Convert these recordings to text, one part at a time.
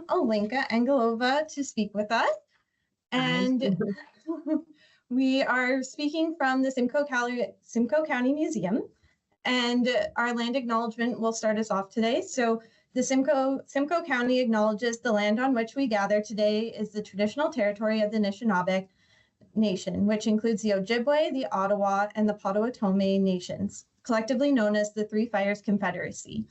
Alenka Angelova to speak with us. And we are speaking from the Simcoe County Museum. And our land acknowledgement will start us off today. So the Simcoe County acknowledges the land on which we gather today is the traditional territory of the Anishinaabe Nation, which includes the Ojibwe, the Ottawa, and the Potawatomi nations, collectively known as the Three Fires Confederacy.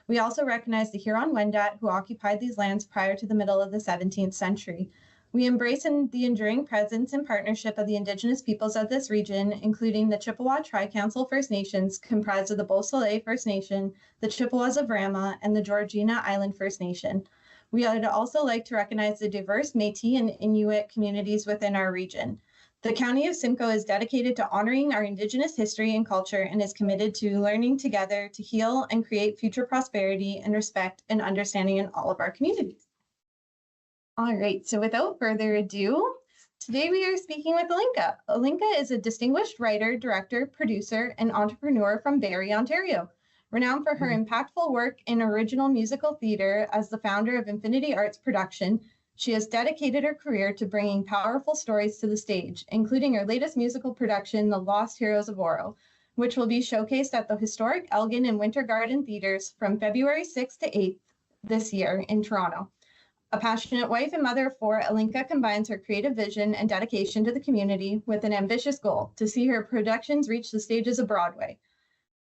We also recognize the Huron-Wendat, who occupied these lands prior to the middle of the 17th century. We embrace the enduring presence and partnership of the Indigenous peoples of this region, including the Chippewa Tri-Council First Nations, comprised of the Beausoleil First Nation, the Chippewas of Rama, and the Georgina Island First Nation. We would also like to recognize the diverse Métis and Inuit communities within our region. The County of Simcoe is dedicated to honoring our Indigenous history and culture and is committed to learning together to heal and create future prosperity and respect and understanding in all of our communities. All right, so without further ado, today we are speaking with Alenka. Alenka is a distinguished writer, director, producer, and entrepreneur from Barrie, Ontario. Renowned for her impactful work in original musical theatre as the founder of Infinity Arts Production, she has dedicated her career to bringing powerful stories to the stage, including her latest musical production, The Lost Heroes of Oro, which will be showcased at the historic Elgin and Winter Garden Theatres from February 6th to 8th this year in Toronto. A passionate wife and mother of four, Alenka combines her creative vision and dedication to the community with an ambitious goal to see her productions reach the stages of Broadway.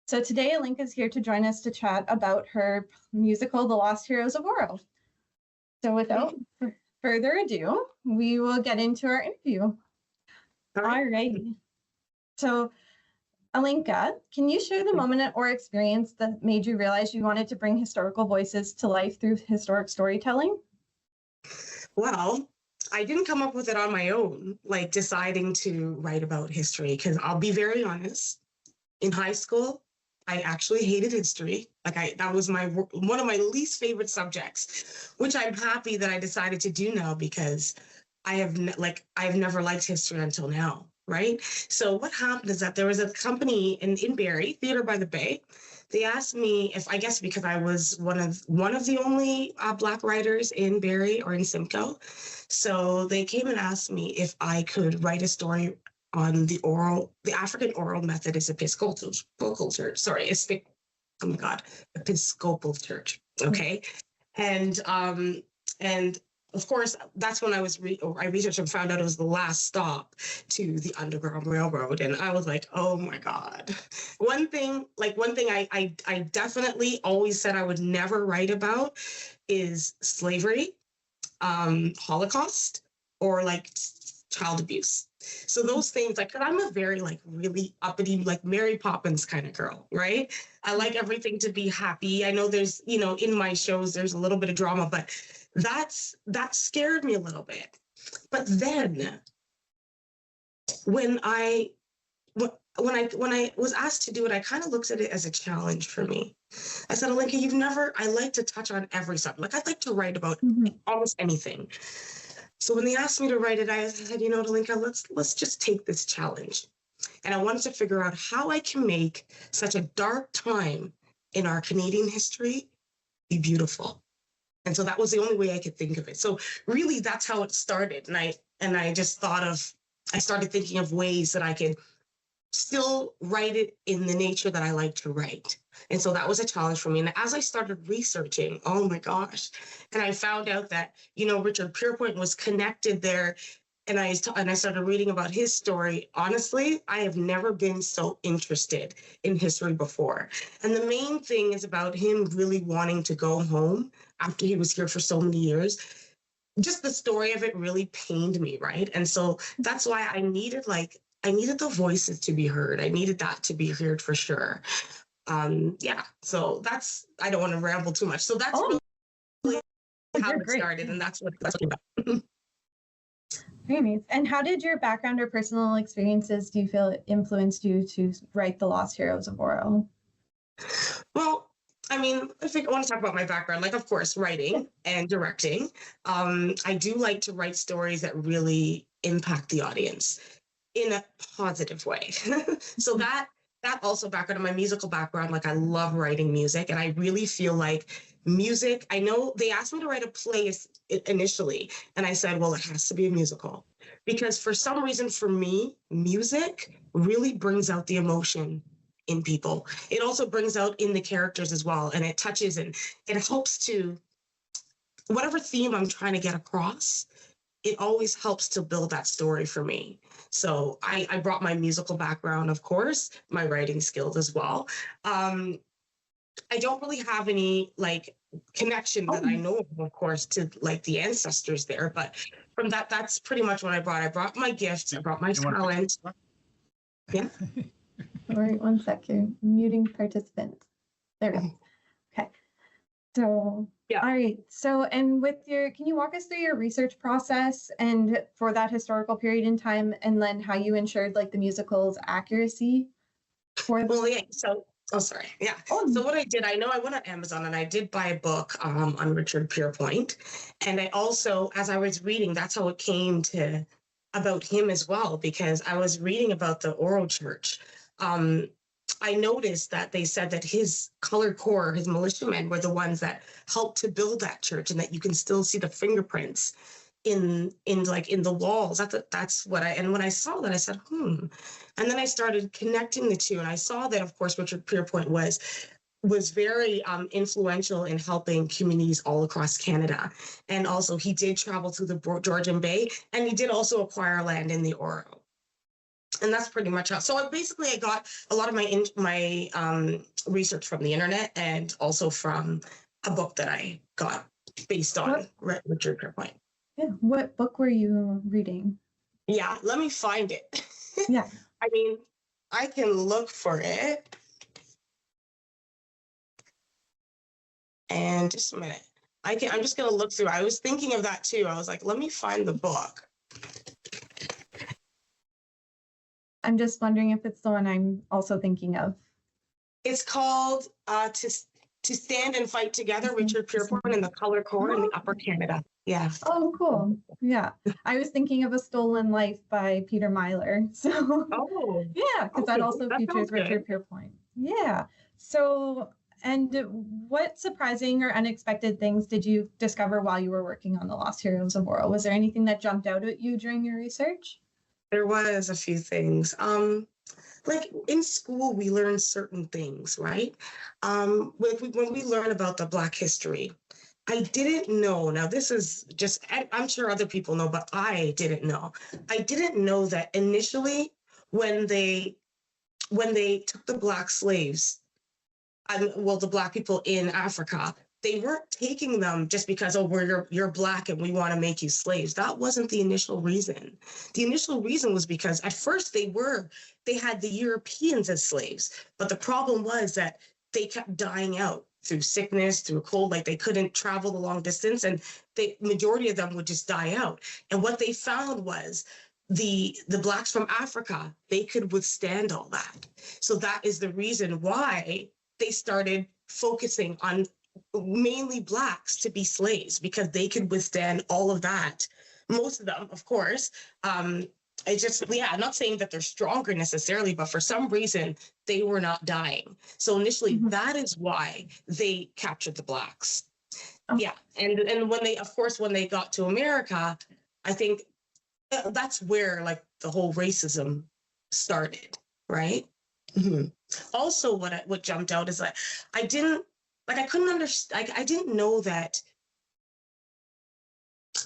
So today, Alenka is here to join us to chat about her musical, The Lost Heroes of Oro. So without further ado, we will get into our interview. All right. So, Alenka, can you share the moment or experience that made you realize you wanted to bring historical voices to life through historic storytelling? Well, I didn't come up with it on my own, like deciding to write about history, because I'll be very honest, in high school, I actually hated history. That was one of my least favorite subjects, which I'm happy that I decided to do now because I've never liked history until now, right? So what happened is that there was a company in Barrie, Theatre by the Bay. They asked me if, I guess because I was one of the only Black writers in Barrie or in Simcoe. So they came and asked me if I could write a story on the African Methodist Episcopal Church. Episcopal Church. Okay, and of course that's when I researched and found out it was the last stop to the Underground Railroad, and I was like, oh my God. One thing I definitely always said I would never write about is slavery, Holocaust, or child abuse. So those things, cause I'm a very really uppity, Mary Poppins kind of girl, right? I like everything to be happy. I know there's, in my shows, there's a little bit of drama, but that scared me a little bit. But then when I was asked to do it, I kind of looked at it as a challenge for me. I said, Alenka, I like to touch on every subject. I'd like to write about almost anything. So when they asked me to write it, I said, Alenka, let's just take this challenge. And I wanted to figure out how I can make such a dark time in our Canadian history be beautiful. And so that was the only way I could think of it. So really, that's how it started. And I just I started thinking of ways that I could still write it in the nature that I like to write. And so that was a challenge for me. And as I started researching, oh my gosh, and I found out that, Richard Pierpoint was connected there. And I started reading about his story. Honestly, I have never been so interested in history before. And the main thing is about him really wanting to go home after he was here for so many years. Just the story of it really pained me, right? And so that's why I needed the voices to be heard. I needed that to be heard for sure. So I don't want to ramble too much. So that's really how it started, and that's what it's about. Very nice. And how did your background or personal experiences do you feel influenced you to write The Lost Heroes of Oro? Well, I think I want to talk about my background, of course, writing and directing. I do like to write stories that really impact the audience in a positive way. So that also background in my musical background, I love writing music, and I really feel like music. I know they asked me to write a play initially, and I said, well, it has to be a musical. Because for some reason, for me, music really brings out the emotion in people. It also brings out in the characters as well, and it touches and it helps to, whatever theme I'm trying to get across, it always helps to build that story for me. So I brought my musical background, of course, my writing skills as well. I don't really have any like connection that I know of course, to like the ancestors there, but from that, that's pretty much what I brought. I brought my gifts, I brought my talent. Yeah. All right, one sec here. Muting participants. There we go. Okay. So, yeah. All right. So, and with your, can you walk us through your research process and for that historical period in time, and then how you ensured like the musical's accuracy for the? Well, yeah. So, oh, sorry. Yeah. Oh. So what I did, I know I went on Amazon and I did buy a book on Richard Pierpoint. And I also, as I was reading, that's how it came to about him as well, because I was reading about the Oro Church. I noticed that they said that his colored corps, his militiamen, were the ones that helped to build that church, and that you can still see the fingerprints in the walls. That's what and when I saw that, I said, and then I started connecting the two, and I saw that, of course, Richard Pierpoint was very influential in helping communities all across Canada. And also he did travel through the Georgian Bay, and he did also acquire land in the Oro. And that's pretty much how. So I got a lot of my research from the internet, and also from a book that I got based on Richard Pierpoint. Yeah. What book were you reading? Yeah, let me find it. Yeah. I mean, I can look for it. And just a minute. I'm just gonna look through. I was thinking of that too. I was like, let me find the book. I'm just wondering if it's the one I'm also thinking of. It's called To Stand and Fight Together, Richard Pierpoint and the Color Corps in the Upper Canada. Yeah. Oh, cool. Yeah. I was thinking of A Stolen Life by Peter Myler. So yeah, because that also features Richard Pierpoint. Yeah. So, and what surprising or unexpected things did you discover while you were working on the Lost Heroes of Oro? Was there anything that jumped out at you during your research? There was a few things. Like in school, we learn certain things, right? When we learn about the Black history, I didn't know. Now, this is just, I'm sure other people know, but I didn't know. I didn't know that initially when they took the Black slaves, the Black people in Africa, they weren't taking them just because, you're Black and we want to make you slaves. That wasn't the initial reason. The initial reason was because at first they had the Europeans as slaves, but the problem was that they kept dying out through sickness, through cold, like they couldn't travel the long distance, and the majority of them would just die out. And what they found was the Blacks from Africa, they could withstand all that. So that is the reason why they started focusing on mainly Blacks to be slaves, because they could withstand all of that. Most of them, of course. I'm not saying that they're stronger necessarily, but for some reason they were not dying. So initially, that is why they captured the Blacks. Oh. Yeah, and when they got to America, I think that's where like the whole racism started, right? Mm-hmm. Also, what jumped out is that I couldn't understand. I didn't know that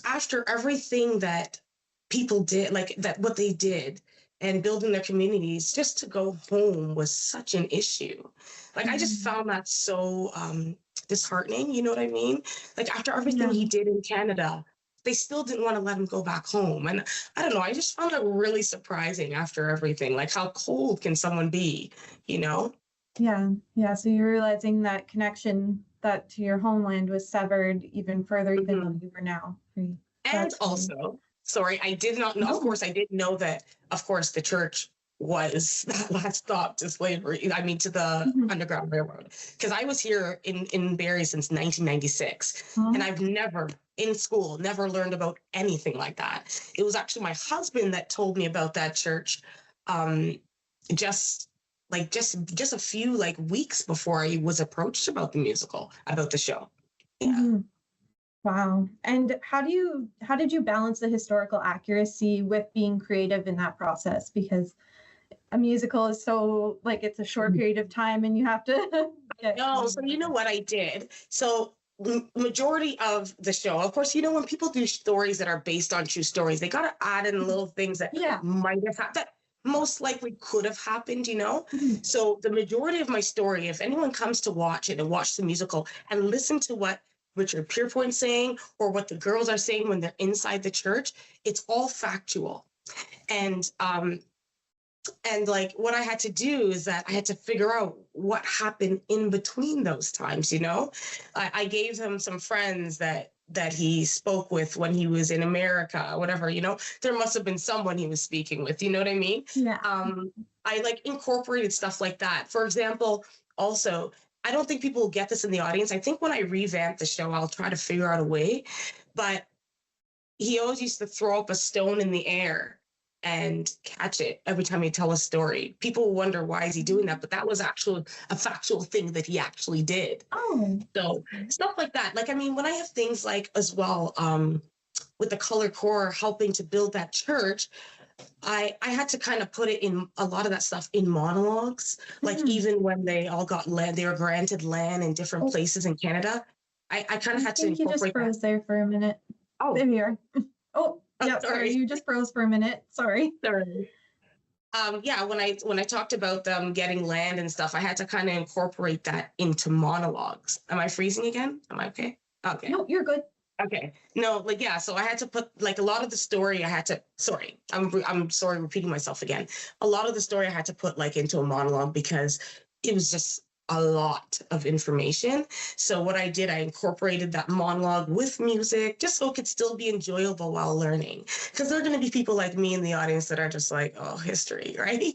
after everything that people did, like that, what they did and building their communities, just to go home was such an issue. Like, I just found that so disheartening. You know what I mean? Like, after everything he did in Canada, they still didn't want to let him go back home. And I don't know, I just found it really surprising after everything. Like, how cold can someone be, you know? Yeah. So you're realizing that connection that to your homeland was severed even further, even though you were now free. And also, sorry, I did not know, of course, I didn't know that, of course, the church was that last stop to slavery, to the Underground Railroad. Because I was here in Barrie since 1996, and I've never learned about anything like that. It was actually my husband that told me about that church just a few weeks before I was approached about the musical, about the show. Yeah. Mhm. Wow. And how did you balance the historical accuracy with being creative in that process? Because a musical is so like it's a short period of time and you have to get No, so creative you with know it. what I did? So majority of the show, of course, when people do stories that are based on true stories, they got to add in little things that Yeah. might have happened, that most likely could have happened. Mhm. So the majority of my story, if anyone comes to watch it and watch the musical and listen to what Richard Pierpoint's saying or what the girls are saying when they're inside the church, it's all factual. And like what I had to do is that I had to figure out what happened in between those times. I gave him some friends that he spoke with when he was in America, whatever. There must have been someone he was speaking with, you know what I mean? Yeah. I like incorporated stuff like that. For example, also, I don't think people will get this in the audience. I think when I revamp the show, I'll try to figure out a way. But he always used to throw up a stone in the air and catch it every time he tell a story. People wonder why is he doing that, but that was actually a factual thing that he actually did. Oh. So stuff like that. Like, I mean, when I have things like as well, with the color core helping to build that church, I had to kind of put it in a lot of that stuff in monologues. Like even when they all got land, they were granted land in different Oh, places in Canada. I kind of I had to think you just incorporate that. froze there for a minute. Oh, There you are. Oh, oh, yeah, sorry, sorry. you just froze for a minute. Sorry. Sorry. Yeah, when I talked about them getting land and stuff, I had to kind of incorporate that into monologues. Am I freezing again? Am I okay? Okay. No, you're good. Okay. No, like yeah, so I had to put like a lot of the story sorry. I'm sorry repeating myself again. A lot of the story I had to put like into a monologue because it was just a lot of information. So what I did, I incorporated that monologue with music just so it could still be enjoyable while learning. Because there are going to be people like me in the audience that are just like, oh, history, right?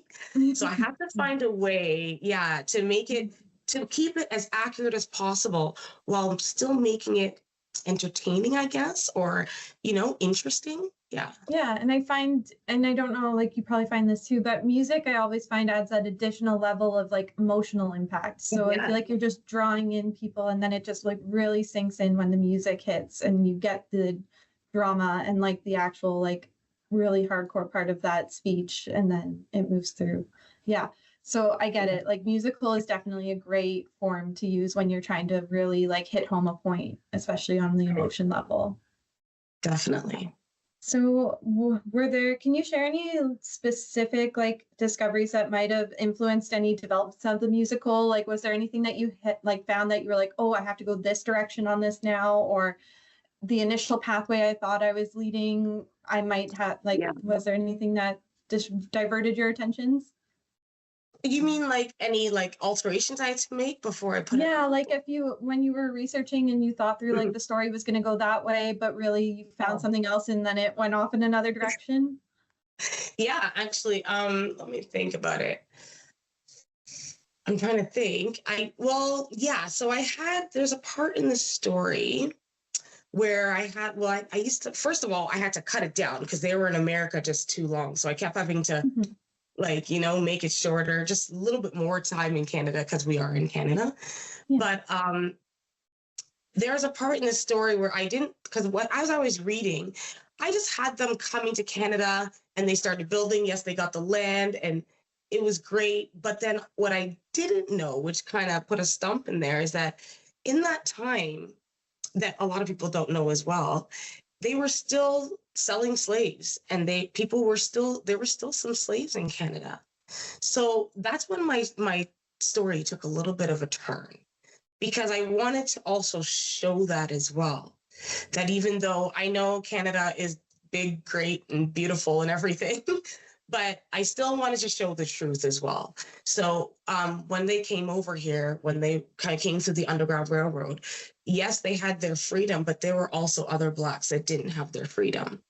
So I have to find a way, yeah, to keep it as accurate as possible while still making it entertaining, I guess, or, interesting. Yeah. Yeah, and I find, and I don't know, like you probably find this too, but music I always find adds that additional level of like emotional impact. So I Yeah. feel like you're just drawing in people and then it just like really sinks in when the music hits and you get the drama and like the actual like really hardcore part of that speech and then it moves through. Yeah. So I get it. Like musical is definitely a great form to use when you're trying to really like hit home a point, especially on the emotion level. Definitely. So can you share any specific like discoveries that might have influenced any developments of the musical? Like, was there anything that you like found that you were like, oh, I have to go this direction on this now, or the initial pathway I thought I was leading, I might have like, Yeah. was there anything that just diverted your attentions? You mean like any like alterations I had to make before I put it? Yeah, like if when you were researching and you thought through like Mhm. the story was going to go that way, but really you found Oh. something else and then it went off in another direction. Yeah, actually, let me think about it. I'm trying to think. Yeah, so there's a part in the story where I used to, first of all, I had to cut it down because they were in America just too long. So I kept having to Mhm. like, make it shorter, just a little bit more time in Canada because we are in Canada. Yeah. But there's a part in the story where I didn't, because as I was reading, I just had them coming to Canada and they started building. Yes, they got the land and it was great. But then what I didn't know, which kind of put a stump in there, is that in that time, that a lot of people don't know as well, they were still selling slaves and there were still some slaves in Canada. So that's when my story took a little bit of a turn because I wanted to also show that as well. That even though I know Canada is big, great, and beautiful and everything, but I still wanted to show the truth as well. So when they came over here, when they kind of came through the Underground Railroad, yes, they had their freedom, but there were also other Blacks that didn't have their freedom.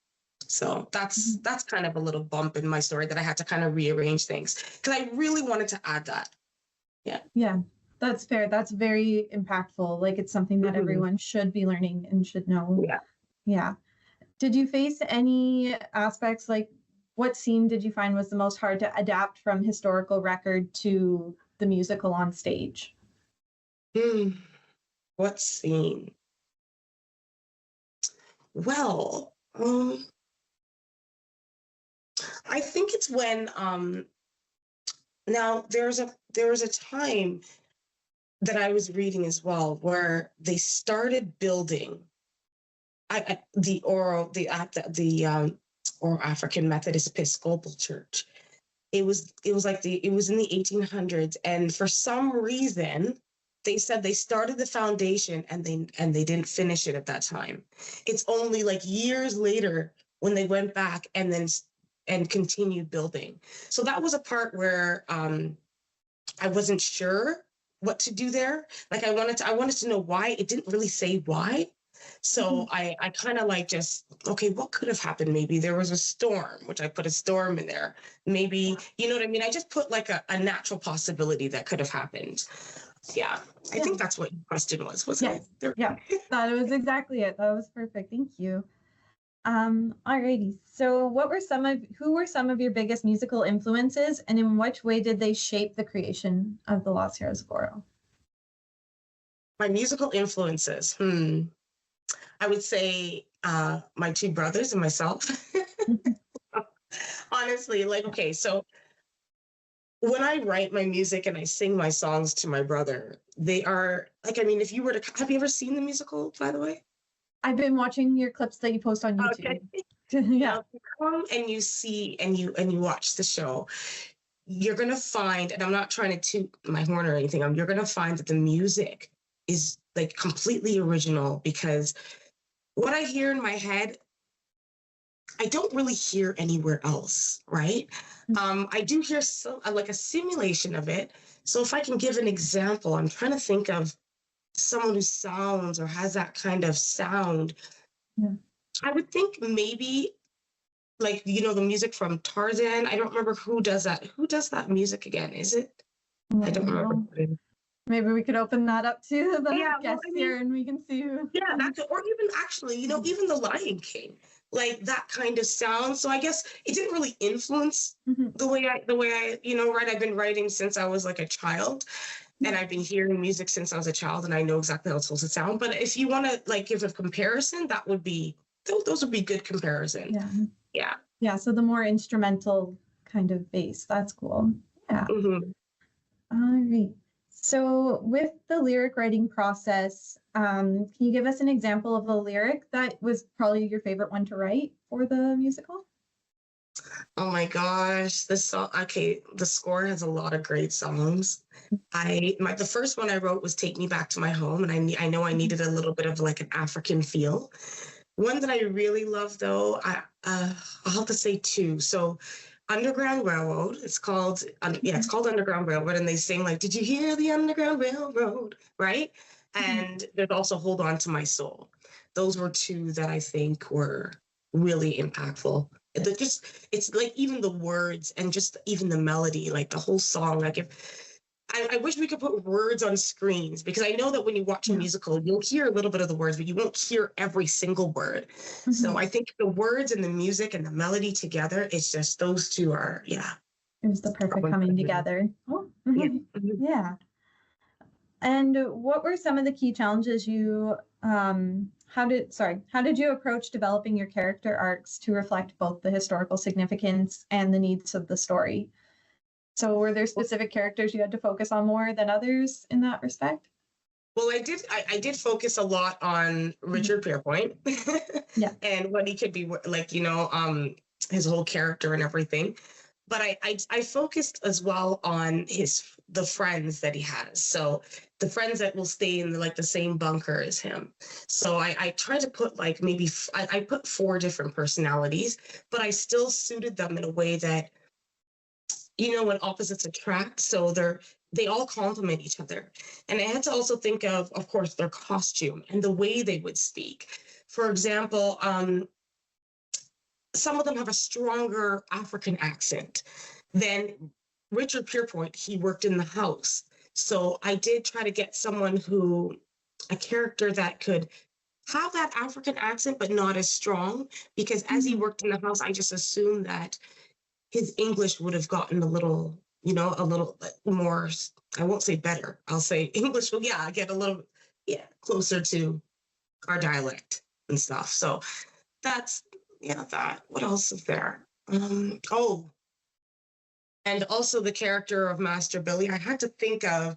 So that's kind of a little bump in my story that I had to kind of rearrange things because I really wanted to add that. Yeah. Yeah, that's fair. That's very impactful. Like it's something that Mhm. everyone should be learning and should know. Yeah. Yeah. Did you face any aspects like what scene did you find was the most hard to adapt from historical record to the musical on stage? Hmm. What scene? Well, I think it's when now there was a time that I was reading as well where they started building the Oro, or African Methodist Episcopal Church. It was it was in the 1800s, and for some reason they said they started the foundation and they didn't finish it at that time. It's only like years later when they went back and continued building. So that was a part where I wasn't sure what to do there. Like I wanted to know why. It didn't really say why. So I kind of like just, okay, what could have happened? Maybe there was a storm, which I put a storm in there. Maybe, you know what I mean? I just put like a natural possibility that could have happened. Yeah, I think that's what your question was, wasn't it? Yeah, that was exactly it. That was perfect. Thank you. Alrighty. So who were some of your biggest musical influences, and in which way did they shape the creation of the Lost Heroes of Oro? My musical influences. I would say my two brothers and myself. Honestly, like, okay, so when I write my music and I sing my songs to my brother, they are like, I mean, if you were to, have you ever seen the musical, by the way? I've been watching your clips that you post on YouTube. Okay. Yeah. Now, if you come and you see and you watch the show, you're gonna find, and I'm not trying to toot my horn or anything, you're gonna find that the music is like completely original, because what I hear in my head, I don't really hear anywhere else, right? I do hear like a simulation of it. So if I can give an example, I'm trying to think of someone who sounds or has that kind of sound. Yeah. I would think maybe like, you know, the music from Tarzan. I don't remember who does that. Who does that music again? Is it? I don't remember. Maybe we could open that up to the guests I mean, here and we can see who. Yeah, that's it. Or even actually, you know, even The Lion King, like that kind of sound. So I guess it didn't really influence the way I, you know, I've been writing since I was like a child, and I've been hearing music since I was a child, and I know exactly how it's supposed to sound. But if you want to like give a comparison, that would be, those would be good comparisons. Yeah. So the more instrumental kind of bass, that's cool. Yeah. All right. So with the lyric writing process, can you give us an example of a lyric that was probably your favorite one to write for the musical? Oh my gosh, the song. Okay, the score has a lot of great songs. The first one I wrote was "Take Me Back to My Home," and I know I needed a little bit of like an African feel. One that I really love, though, I'll have to say two. So, Underground Railroad. It's called Underground Railroad, and they sing like, "Did you hear the Underground Railroad?" Right? And there's also "Hold On to My Soul." Those were two that I think were really impactful. It's like even the words and just even the melody, like the whole song. Like I wish we could put words on screens, because I know that when you watch a musical, you'll hear a little bit of the words, but you won't hear every single word. So I think the words and the music and the melody together, it's just those two are, It was the perfect coming together. Oh, yeah. And what were some of the key challenges you, how did you approach developing your character arcs to reflect both the historical significance and the needs of the story? So were there specific characters you had to focus on more than others in that respect? Well, I did focus a lot on Richard Pierpoint and what he could be like, you know, his whole character and everything. But I focused as well on the friends that he has. So the friends that will stay in the same bunker as him. So I tried to put like maybe I put 4 different personalities, but I still suited them in a way that, you know, when opposites attract, so they all complement each other. And I had to also think of course, their costume and the way they would speak. For example, some of them have a stronger African accent than Richard Pierpoint. He worked in the house. So I did try to get a character that could have that African accent, but not as strong, because as he worked in the house, I just assumed that his English would have gotten a little more, I won't say better, I'll say English will, get a little, closer to our dialect. and stuff. So that's, that. What else is there? Oh, and also the character of Master Billy. I had to think of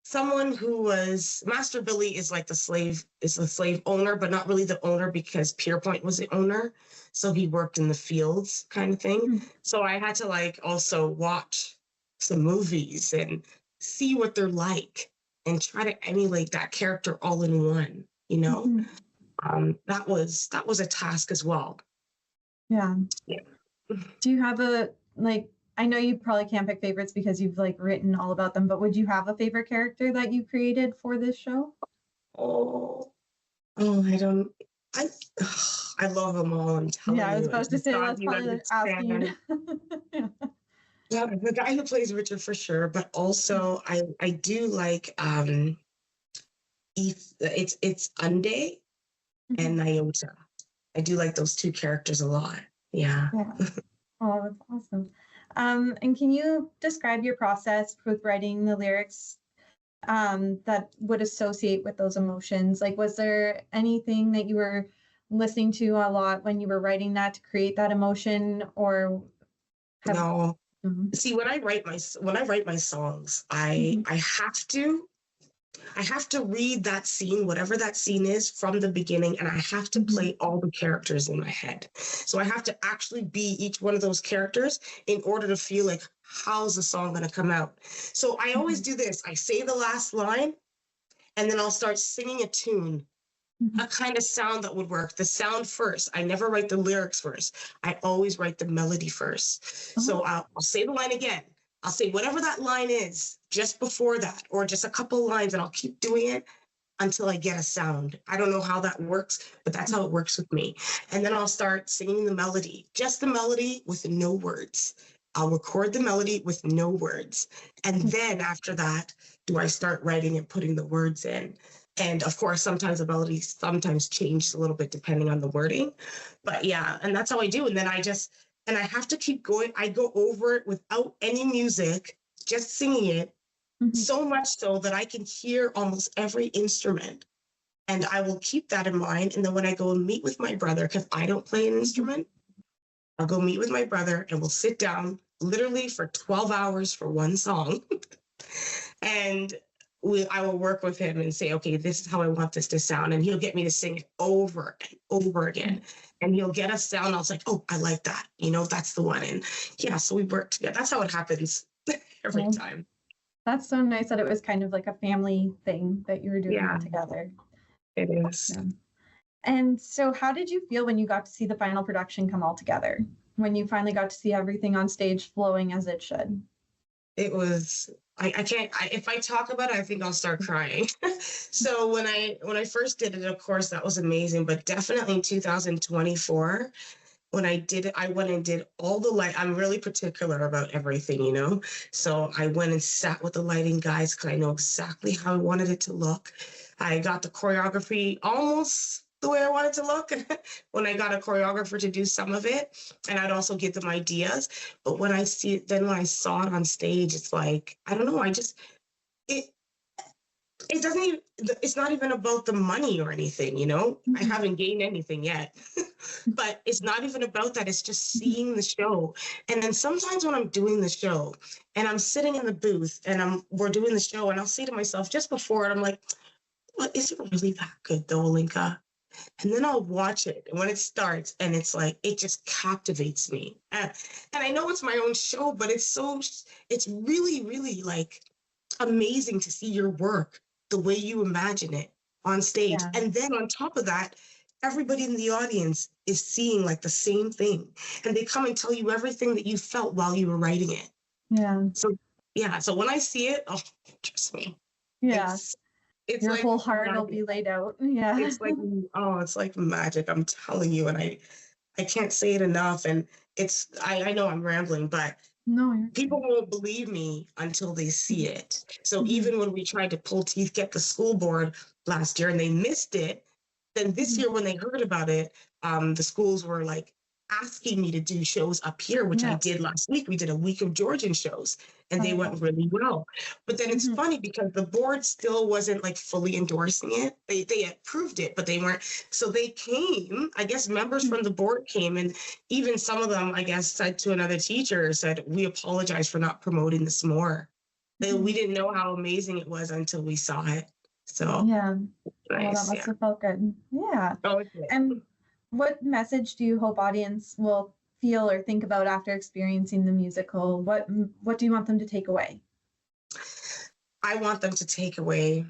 someone who was Master Billy is like the slave owner, but not really the owner because Pierpoint was the owner. So he worked in the fields kind of thing. Mm-hmm. So I had to like also watch some movies and see what they're like and try to emulate that character all in one, Mm-hmm. That was a task as well. Yeah. Yeah. Do you have I know you probably can't pick favorites because you've like written all about them, but would you have a favorite character that you created for this show? I don't. I love them all. I'm telling you. Yeah, I was about to say that's you probably asking. Yeah, the guy who plays Richard for sure, but also I do like it's Unday and Nyota. I do like those two characters a lot. Yeah. Oh, that's awesome. And can you describe your process with writing the lyrics that would associate with those emotions? Like, was there anything that you were listening to a lot when you were writing that to create that emotion, or no? Mm-hmm. See, when I write my songs, I have to read that scene, whatever that scene is, from the beginning, and I have to play all the characters in my head. So I have to actually be each one of those characters in order to feel like, how's the song going to come out? So I always do this. I say the last line, and then I'll start singing a tune, a kind of sound that would work. The sound first. I never write the lyrics first. I always write the melody first. So I'll say the line again. I'll say whatever that line is just before that, or just a couple lines, and I'll keep doing it until I get a sound. I don't know how that works, but that's how it works with me. And then I'll start singing the melody, just the melody with no words. I'll record the melody with no words. And then after that, do I start writing and putting the words in. And of course, sometimes the melody sometimes changes a little bit depending on the wording. But yeah, and that's how I do. And then I have to keep going. I go over it without any music, just singing it, so much so that I can hear almost every instrument. And I will keep that in mind. And then when I go and meet with my brother, because I don't play an instrument, I'll go meet with my brother and we'll sit down literally for 12 hours for one song. And I will work with him and say, okay, this is how I want this to sound. And he'll get me to sing it over and over again. And he'll get a sound. I was like, oh, I like that. That's the one. And yeah, so we work together. That's how it happens every time. That's so nice that it was kind of like a family thing that you were doing together. It is. Yeah. And so how did you feel when you got to see the final production come all together? When you finally got to see everything on stage flowing as it should? It was, I can't, if I talk about it, I think I'll start crying. So when I first did it, of course, that was amazing. But definitely in 2024, when I did it, I went and did all the light. I'm really particular about everything, So I went and sat with the lighting guys because I know exactly how I wanted it to look. I got the choreography almost the way I wanted to look when I got a choreographer to do some of it. And I'd also give them ideas. But when I see it, then when I saw it on stage, it's like, I don't know, it doesn't even, it's not even about the money or anything, I haven't gained anything yet, but it's not even about that. It's just seeing the show. And then sometimes when I'm doing the show and I'm sitting in the booth and we're doing the show and I'll say to myself just before it, I'm like, well, is it really that good though, Linka? And then I'll watch it and when it starts and it's like, it just captivates me. And I know it's my own show, but it's really, really like amazing to see your work the way you imagine it on stage. Yeah. And then on top of that, everybody in the audience is seeing like the same thing. And they come and tell you everything that you felt while you were writing it. Yeah. So when I see it, oh, trust me. Yeah. It's your like whole heart magic. Will be laid out. Yeah. It's like magic. I'm telling you. And I can't say it enough. And I know I'm rambling, but no, people won't believe me until they see it. So even when we tried to pull teeth, get the school board last year and they missed it, then this year when they heard about it, the schools were like, asking me to do shows up here, which I did last week. We did a week of Georgian shows and they went really well. But then it's funny because the board still wasn't like fully endorsing it. They approved it, but they weren't. So they came, I guess members from the board came, and even some of them, I guess, said to another teacher, said, we apologize for not promoting this more. We didn't know how amazing it was until we saw it. So yeah, nice, well, that must have felt good. Yeah. And what message do you hope audience will feel or think about after experiencing the musical? What do you want them to take away? I want them to take away.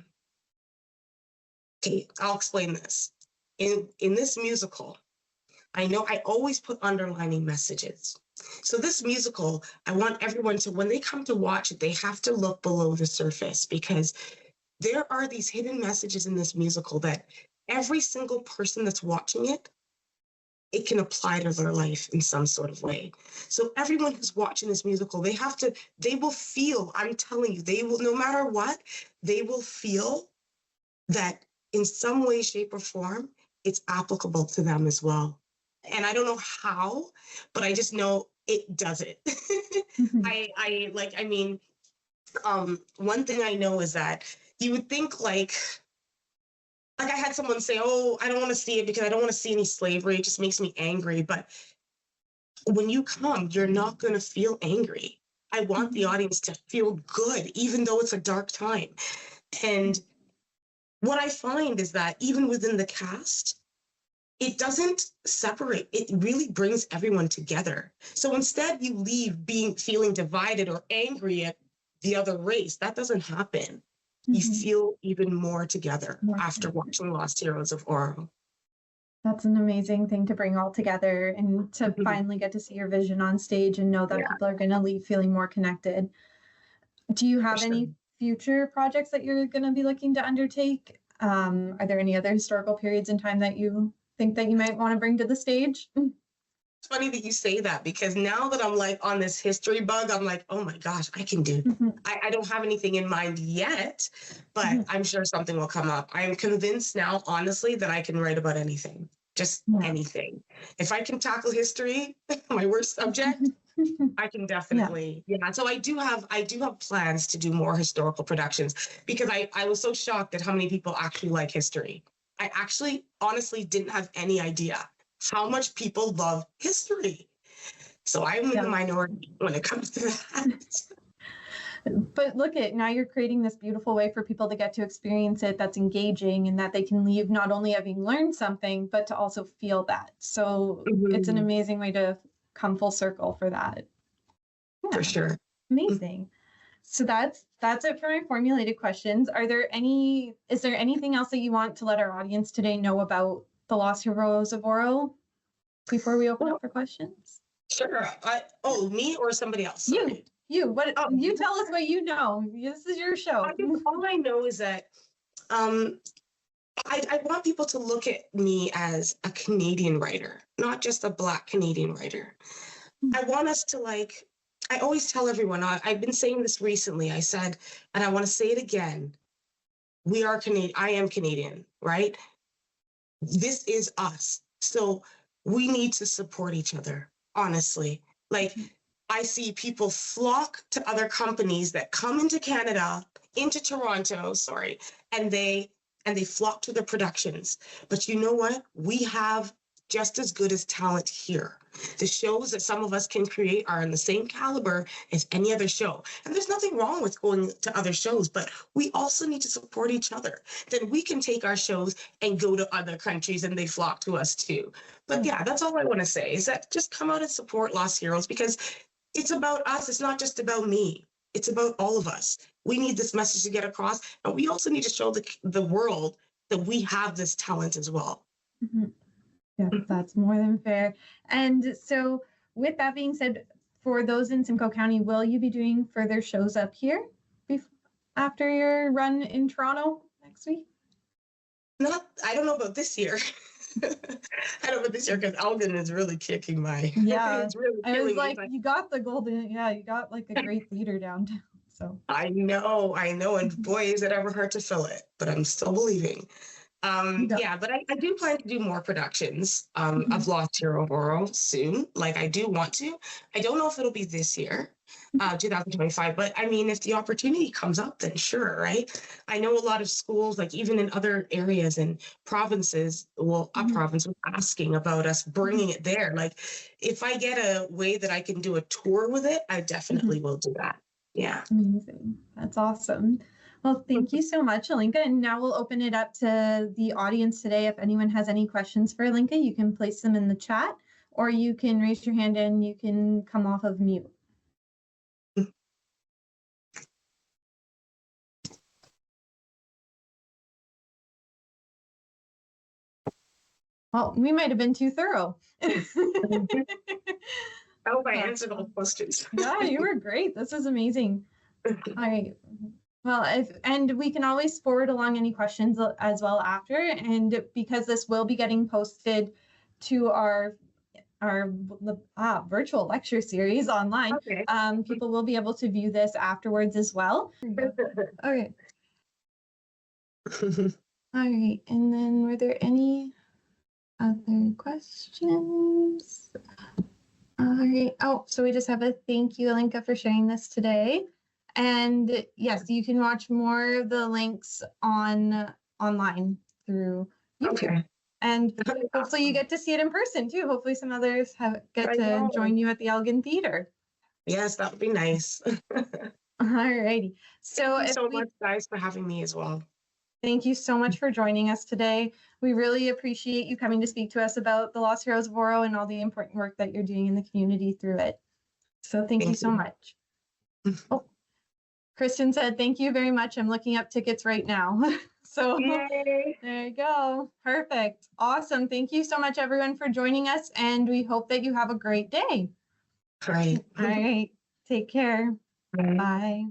Okay, I'll explain this. In this musical, I know I always put underlining messages. So this musical, I want everyone to, when they come to watch it, they have to look below the surface, because there are these hidden messages in this musical that every single person that's watching it, it can apply to their life in some sort of way. So everyone who's watching this musical, they will feel, I'm telling you, they will, no matter what, they will feel that in some way, shape, or form, it's applicable to them as well. And I don't know how, but I just know it does it. One thing I know is that you would think like I had someone say, oh, I don't want to see it because I don't want to see any slavery. It just makes me angry. But when you come, you're not going to feel angry. I want the audience to feel good, even though it's a dark time. And what I find is that even within the cast, it doesn't separate. It really brings everyone together. So instead you leave feeling divided or angry at the other race. That doesn't happen. You feel even more together after watching Lost Heroes of Oro. That's an amazing thing to bring all together and to finally get to see your vision on stage and know that people are going to leave feeling more connected. Do you have any future projects that you're going to be looking to undertake? Are there any other historical periods in time that you think that you might want to bring to the stage? It's funny that you say that, because now that I'm like on this history bug, I'm like, oh my gosh, I can do. I don't have anything in mind yet, but I'm sure something will come up. I'm convinced now, honestly, that I can write about anything, just anything. If I can tackle history, my worst subject, I can definitely. So I do have plans to do more historical productions, because I was so shocked at how many people actually like history. I actually honestly didn't have any idea how much people love history. So I'm in the minority when it comes to that. But look now you're creating this beautiful way for people to get to experience it that's engaging, and that they can leave not only having learned something, but to also feel that. So it's an amazing way to come full circle for that. For sure. Amazing. So that's it for my formulated questions. Is there anything else that you want to let our audience today know about the Lost Heroes of Oro before we open up for questions? Sure. Me or somebody else? Sorry. You tell us what you know. This is your show. All I know is that I want people to look at me as a Canadian writer, not just a Black Canadian writer. I want us to I always tell everyone, I've been saying this recently, I said, and I want to say it again, we are Canadian. I am Canadian, right? This is us. So we need to support each other, honestly. I see people flock to other companies that come into Canada, into Toronto, and they flock to their productions. But you know what? We have just as good as talent here. The shows that some of us can create are in the same caliber as any other show. And there's nothing wrong with going to other shows, but we also need to support each other. Then we can take our shows and go to other countries and they flock to us too. But that's all I want to say, is that just come out and support Lost Heroes, because it's about us. It's not just about me. It's about all of us. We need this message to get across, and we also need to show the world that we have this talent as well. Yes, that's more than fair. And so with that being said, for those in Simcoe County, will you be doing further shows up here after your run in Toronto next week? I don't know about this year. I don't know about this year, because Elgin is really kicking my. It's really I was like, you got the golden. Yeah, you got like a great theater downtown. So I know, and boy, is it ever hard to fill it. But I'm still believing. Yeah, but I do plan to do more productions of Lost Heroes of Oro soon. Like I do want to. I don't know if it'll be this year, 2025, but I mean, if the opportunity comes up, then sure, right? I know a lot of schools, like even in other areas and provinces, well, a province was asking about us bringing it there. Like if I get a way that I can do a tour with it, I definitely will do that. Yeah. Amazing. That's awesome. Well, thank you so much, Alinka. And now we'll open it up to the audience today. If anyone has any questions for Alinka, you can place them in the chat, or you can raise your hand and you can come off of mute. Well, we might have been too thorough. I hope I answered all the questions. Yeah, you were great. This is amazing. All right. Well, and we can always forward along any questions as well after. And because this will be getting posted to our virtual lecture series online, Okay. People will be able to view this afterwards as well. Okay. All right. And then were there any other questions? All right. Oh, so we just have a thank you, Alinka, for sharing this today. And yes, you can watch more of the links online through YouTube. Okay. And hopefully you get to see it in person too. Hopefully some others get to join you at the Elgin Theater. Yes, that would be nice. All righty. So thank you so much, guys, for having me as well. Thank you so much for joining us today. We really appreciate you coming to speak to us about the Lost Heroes of Oro and all the important work that you're doing in the community through it. So thank you so much. Oh, Kristen said, thank you very much. I'm looking up tickets right now. So yay. There you go. Perfect. Awesome. Thank you so much, everyone, for joining us. And we hope that you have a great day. Great. All right. Take care. Bye. Bye.